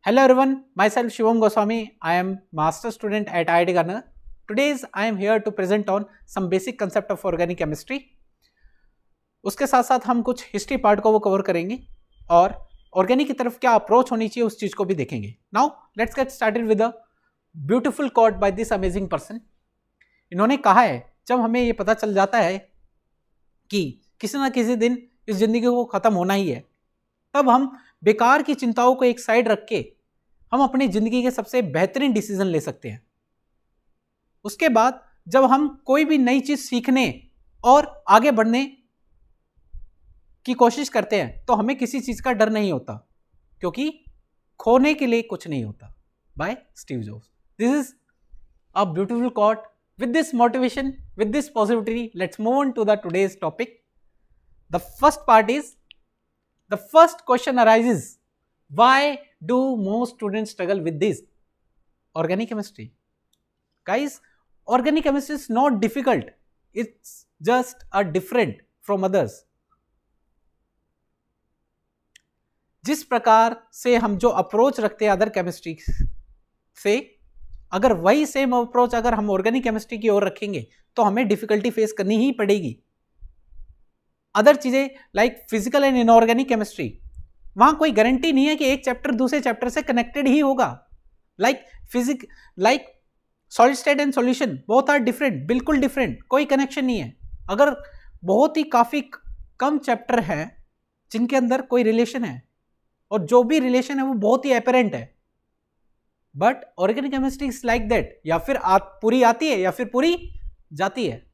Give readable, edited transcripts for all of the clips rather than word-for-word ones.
Hello everyone, myself Shivam Goswami. I am master student at IIT Ghana. Today I am here to present on some basic concept of organic chemistry. उसके साथ साथ हम कुछ history part को वो cover करेंगे और organic की तरफ क्या अप्रोच होनी चाहिए उस चीज को भी देखेंगे. Now let's get started with a beautiful quote by this amazing person. इन्होंने कहा है, जब हमें ये पता चल जाता है कि किसी ना किसी दिन इस जिंदगी को खत्म होना ही है, तब हम बेकार की चिंताओं को एक साइड रख के हम अपनी जिंदगी के सबसे बेहतरीन डिसीजन ले सकते हैं. उसके बाद जब हम कोई भी नई चीज सीखने और आगे बढ़ने की कोशिश करते हैं तो हमें किसी चीज का डर नहीं होता, क्योंकि खोने के लिए कुछ नहीं होता. By Steve Jobs. This is a beautiful quote. With this motivation, with this positivity, let's move on to the today's topic. The first part is, the first question arises, why do most students struggle with this organic chemistry? Guys, organic chemistry is not difficult, it's just a different from others. जिस प्रकार से हम जो approach रखते हैं other chemistry से, अगर वही सेम अप्रोच अगर हम ऑर्गेनिक केमिस्ट्री की ओर रखेंगे तो हमें डिफिकल्टी फेस करनी ही पड़ेगी. अदर चीजें like physical and inorganic chemistry, वहां कोई गारंटी नहीं है कि एक चैप्टर दूसरे चैप्टर से कनेक्टेड ही होगा. Like solid state and solution both are different, बिल्कुल डिफरेंट, कोई कनेक्शन नहीं है. अगर बहुत ही काफी कम चैप्टर है जिनके अंदर कोई रिलेशन है, और जो भी रिलेशन है वो बहुत ही एपरेंट है. But organic chemistry is like that, या फिर पूरी आती है या फिर पूरी जाती है.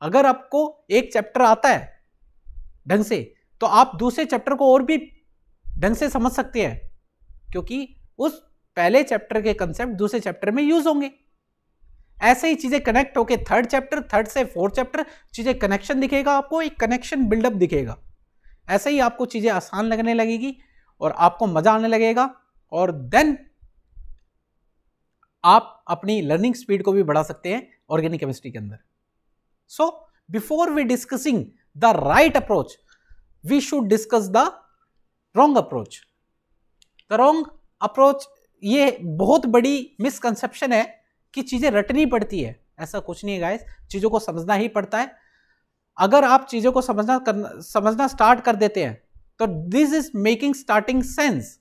अगर आपको एक चैप्टर आता है ढंग से तो आप दूसरे चैप्टर को और भी ढंग से समझ सकते हैं, क्योंकि उस पहले चैप्टर के कंसेप्ट दूसरे चैप्टर में यूज होंगे. ऐसे ही चीजें कनेक्ट होके थर्ड से फोर्थ चैप्टर चीजें कनेक्शन दिखेगा, आपको एक कनेक्शन बिल्डअप दिखेगा. ऐसे ही आपको चीजें आसान लगने लगेगी और आपको मजा आने लगेगा, और देन आप अपनी लर्निंग स्पीड को भी बढ़ा सकते हैं ऑर्गेनिक केमिस्ट्री के अंदर. So before we discussing the right approach, we should discuss the wrong approach. The wrong approach, ये बहुत बड़ी मिसकंसेप्शन है कि चीजें रटनी पड़ती है. ऐसा कुछ नहीं है गाइस, चीजों को समझना ही पड़ता है. अगर आप चीजों को समझना स्टार्ट कर देते हैं तो this is making starting sense.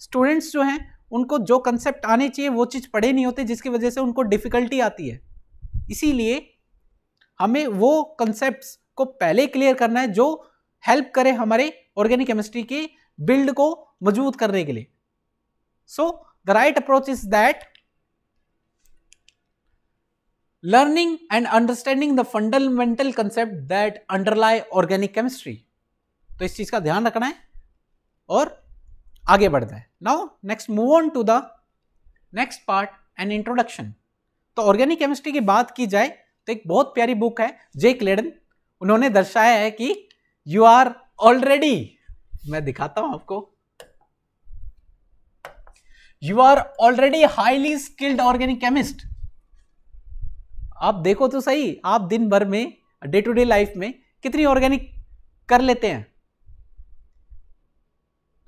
Students जो हैं उनको जो कंसेप्ट आने चाहिए वो चीज पढ़े नहीं होते, जिसकी वजह से उनको डिफिकल्टी आती है. इसीलिए हमें वो कंसेप्ट्स को पहले क्लियर करना है जो हेल्प करे हमारे ऑर्गेनिक केमिस्ट्री के बिल्ड को मजबूत करने के लिए. So the right approach is that learning and understanding the fundamental concept that अंडरलाई organic chemistry. तो इस चीज का ध्यान रखना है और आगे बढ़ना है. Now next move on to the next part, an introduction. तो ऑर्गेनिक केमिस्ट्री की बात की जाए तो एक बहुत प्यारी बुक है जेक लेडन. उन्होंने दर्शाया है कि यू आर ऑलरेडी, मैं दिखाता हूं आपको, you are already highly skilled organic chemist. आप देखो तो सही, आप दिन भर में डे टू डे लाइफ में कितनी ऑर्गेनिक कर लेते हैं.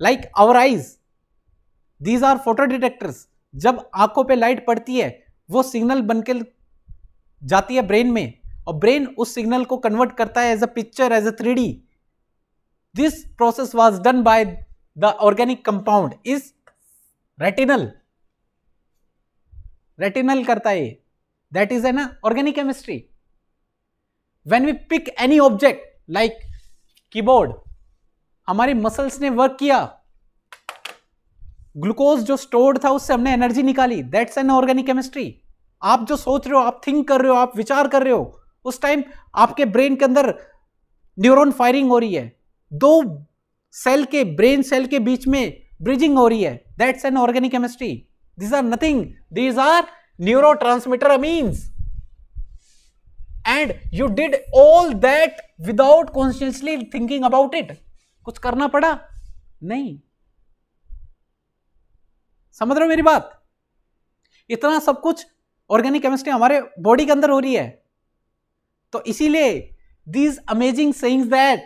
Like our eyes, these are photo detectors. जब आंखों पे लाइट पड़ती है वो सिग्नल बनकर जाती है ब्रेन में, और ब्रेन उस सिग्नल को कन्वर्ट करता है as a picture, as a 3D. This process was done by the organic compound is retinal. Retinal करता है, that is an organic chemistry. When we pick any object like keyboard, हमारी muscles ने work किया, glucose जो stored था उससे हमने energy निकाली, दैट्स एन ऑर्गेनिक केमिस्ट्री. आप जो सोच रहे हो, आप थिंक कर रहे हो, आप विचार कर रहे हो, उस टाइम आपके ब्रेन के अंदर न्यूरॉन फायरिंग हो रही है, दो सेल के, ब्रेन सेल के बीच में ब्रिजिंग हो रही है, that's an organic chemistry. These are nothing, these are neurotransmitter amines. And you did all that without consciously thinking about it. कुछ करना पड़ा नहीं. समझ रहे हो मेरी बात? इतना सब कुछ ऑर्गेनिक केमिस्ट्री हमारे बॉडी के अंदर हो रही है. तो इसीलिए these amazing sayings that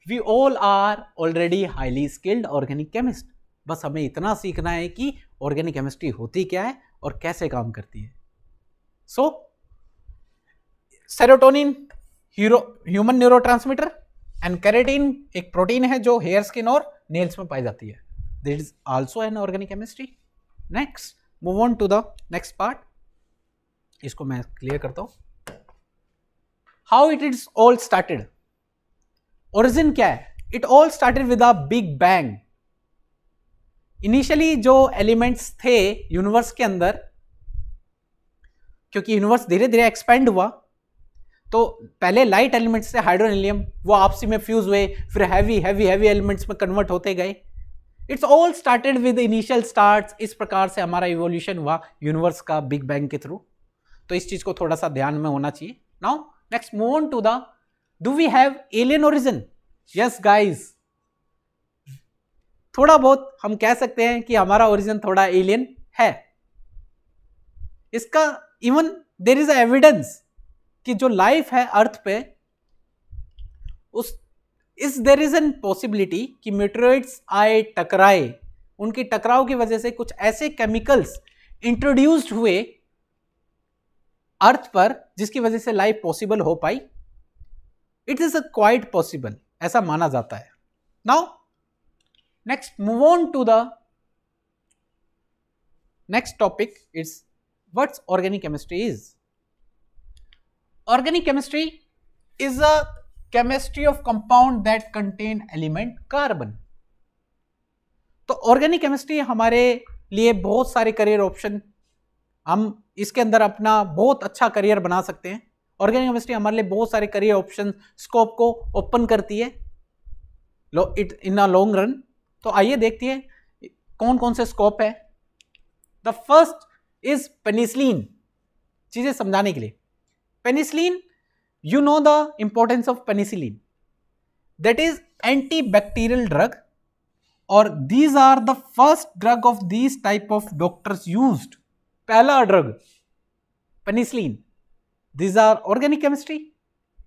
we all are already highly skilled organic chemist. बस हमें इतना सीखना है कि ऑर्गेनिक केमिस्ट्री होती क्या है और कैसे काम करती है। So serotonin human neurotransmitter and keratin एक प्रोटीन है जो हेयर, स्किन और नेल्स में पाई जाती है। This is also an organic chemistry. Next move on to the next part. इसको मैं क्लियर करता हूं। How it is all started, origin क्या है? It all started with a big bang. Initially जो एलिमेंट्स थे यूनिवर्स के अंदर, क्योंकि यूनिवर्स धीरे धीरे एक्सपेंड हुआ, तो पहले लाइट एलिमेंट्स थे हाइड्रोजन हीलियम, वो आपसी में फ्यूज हुए, फिर हैवी हैवी हैवी एलिमेंट्स में कन्वर्ट होते गए। It's all started with initial starts. इस प्रकार से हमारा इवोल्यूशन हुआ यूनिवर्स का बिग बैंग के थ्रू। तो इस चीज को थोड़ा सा ध्यान में होना चाहिए। Now next move on to the, do we have alien origin? Yes guys, थोड़ा बहुत हम कह सकते हैं कि हमारा ओरिजिन थोड़ा एलियन है। इसका इवन देयर इज एविडेंस कि जो लाइफ है अर्थ पे, देयर इज एन पॉसिबिलिटी कि मीटेरोइड्स आए, टकराए, उनकी टकराव की वजह से कुछ ऐसे केमिकल्स इंट्रोड्यूस्ड हुए अर्थ पर जिसकी वजह से लाइफ पॉसिबल हो पाई। इट इज क्वाइट पॉसिबल, ऐसा माना जाता है। Now next move on to the next topic, it's what's organic chemistry is. Organic chemistry is a chemistry of compound that contain element carbon। तो ऑर्गेनिक केमिस्ट्री हमारे लिए बहुत सारे करियर ऑप्शन, हम इसके अंदर अपना बहुत अच्छा करियर बना सकते हैं। ऑर्गेनिक केमिस्ट्री हमारे लिए बहुत सारे करियर ऑप्शन, स्कोप को ओपन करती है इन अ लॉन्ग रन। तो आइए देखते हैं कौन कौन से स्कोप है। The first is penicillin. चीजें समझाने के लिए, penicillin, you know the importance of penicillin, that is antibacterial drug, or these are the first drug of these type of doctors used। पहला drug penicillin, these are organic chemistry।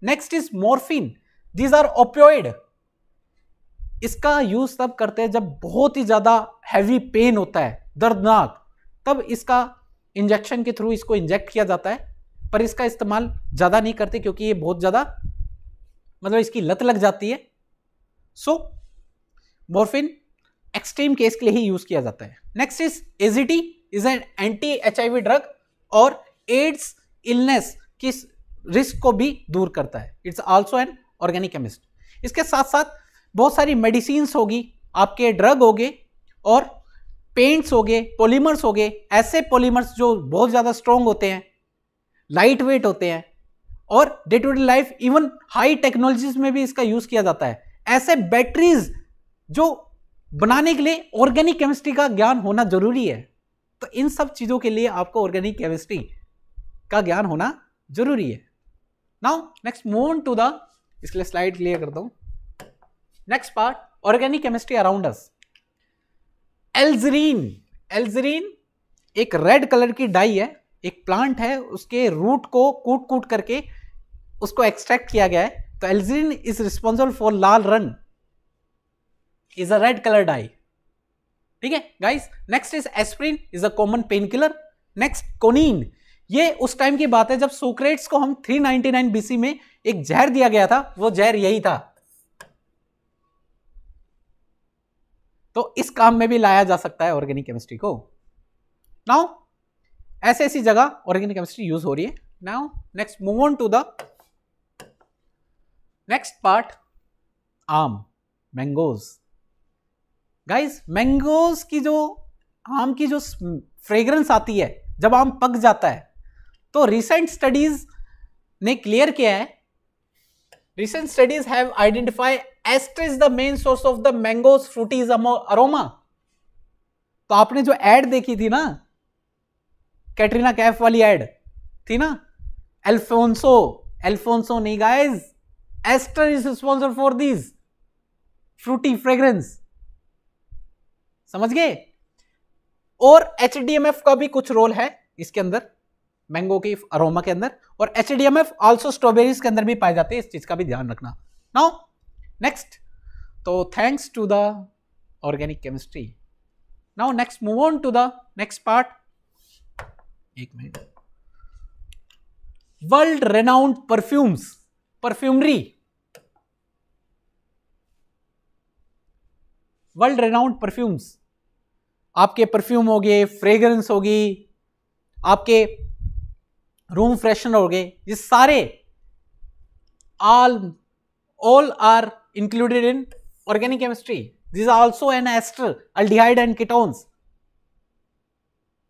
next is morphine, these are opioid। इसका use तब करते हैं जब बहुत ही ज्यादा heavy pen होता है, दर्दनाक, तब इसका इंजेक्शन के थ्रू इसको इंजेक्ट किया जाता है। पर इसका इस्तेमाल ज्यादा नहीं करते क्योंकि ये बहुत ज्यादा, मतलब इसकी लत लग जाती है। सो मॉर्फिन एक्सट्रीम केस के लिए ही यूज किया जाता है। Next is AGT, is an anti HIV drug और एड्स इलनेस की रिस्क को भी दूर करता है। It's also an organic chemist. इसके साथ साथ बहुत सारी मेडिसिन्स होगी, आपके ड्रग होगे और पेंट्स होगे, पॉलीमर्स होगे, ऐसे पॉलीमर्स जो बहुत ज्यादा स्ट्रॉन्ग होते हैं, लाइट वेट होते हैं और day to day life even high technologies में भी इसका यूज किया जाता है। ऐसे बैटरीज जो बनाने के लिए ऑर्गेनिक केमिस्ट्री का ज्ञान होना जरूरी है। तो इन सब चीजों के लिए आपको ऑर्गेनिक केमिस्ट्री का ज्ञान होना जरूरी है। Now next move on to the, इसके लिए स्लाइड क्लियर करता हूं। Next part, organic chemistry around us. Alizarin, alizarin एक रेड कलर की डाई है, एक प्लांट है, उसके रूट को कूट कूट करके उसको एक्सट्रैक्ट किया गया है। तो एल्जरीन इज रिस्पॉन्सिबल फॉर लाल रंग, is a red colour dye. ठीक है guys. Next is aspirin, is a common pain killer. Next coniine, ये उस टाइम की बात है जब सोक्रेट्स को हम 399 बीसी में एक जहर दिया गया था, वो जहर यही था। तो इस काम में भी लाया जा सकता है ऑर्गेनिक केमिस्ट्री को। नाउ ऐसे ऐसी जगह ऑर्गेनिक केमिस्ट्री यूज हो रही है। Now next move on to the next part, आम, मैंगोज। गाइस मैंगोज की जो, आम की जो फ्रेग्रेंस आती है जब आम पक जाता है, तो रिसेंट स्टडीज ने क्लियर किया है, recent studies have identified ester is the main source of the mango's fruity aroma. तो आपने जो एड देखी थी ना, कैटरीना कैफ वाली एड थी ना, अल्फोंसो, अल्फोंसो नहीं guys, ester is responsible for this fruity fragrance. समझ गए? और एचडीएमएफ का भी कुछ रोल है इसके अंदर, मैंगो की अरोमा के अंदर, और एचडीएमएफ आल्सो स्ट्रॉबेरीज के अंदर भी पाए जाते हैं। इस चीज का भी ध्यान रखना। नाउ नेक्स्ट तो thanks to the organic chemistry. Now next move on to the next part. एक minute. World renowned perfumes, perfumery. World renowned perfumes, आपके परफ्यूम हो गए, फ्रेग्रेंस होगी, आपके रूम फ्रेशनर हो गए, ये सारे all are included in organic chemistry. These are also an ester, aldehyde and ketones.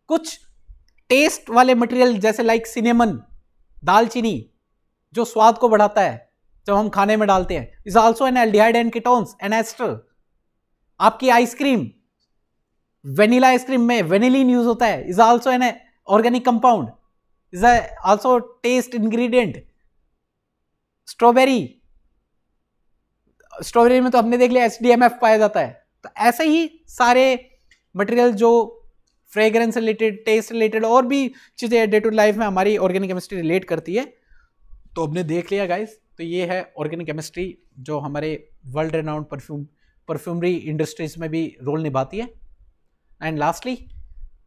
कुछ टेस्ट वाले मटेरियल जैसे लाइक सिनेमन, दालचीनी, जो स्वाद को बढ़ाता है जब हम खाने में डालते हैं, is also an aldehyde and ketones, an ester. आपकी आइसक्रीम, वेनिला आइसक्रीम में वेनिलीन यूज होता है, is also an organic compound, is also taste ingredient. Strawberry में तो हमने देख लिया HDMF पाया जाता है. तो ऐसे ही सारे मटेरियल जो फ्रेग्रेंस रिलेटेड, टेस्ट रिलेटेड और भी चीजें डे टू लाइफ में हमारी ऑर्गेनिक केमिस्ट्री रिलेट करती है, तो हमने देख लिया गाइस. तो ये है ऑर्गेनिक केमिस्ट्री जो हमारे वर्ल्ड रेनाउंड परफ्यूमरी इंडस्ट्रीज में भी रोल निभाती है. And lastly,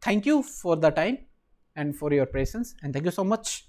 thank you for the time and for your presence, and thank you so much.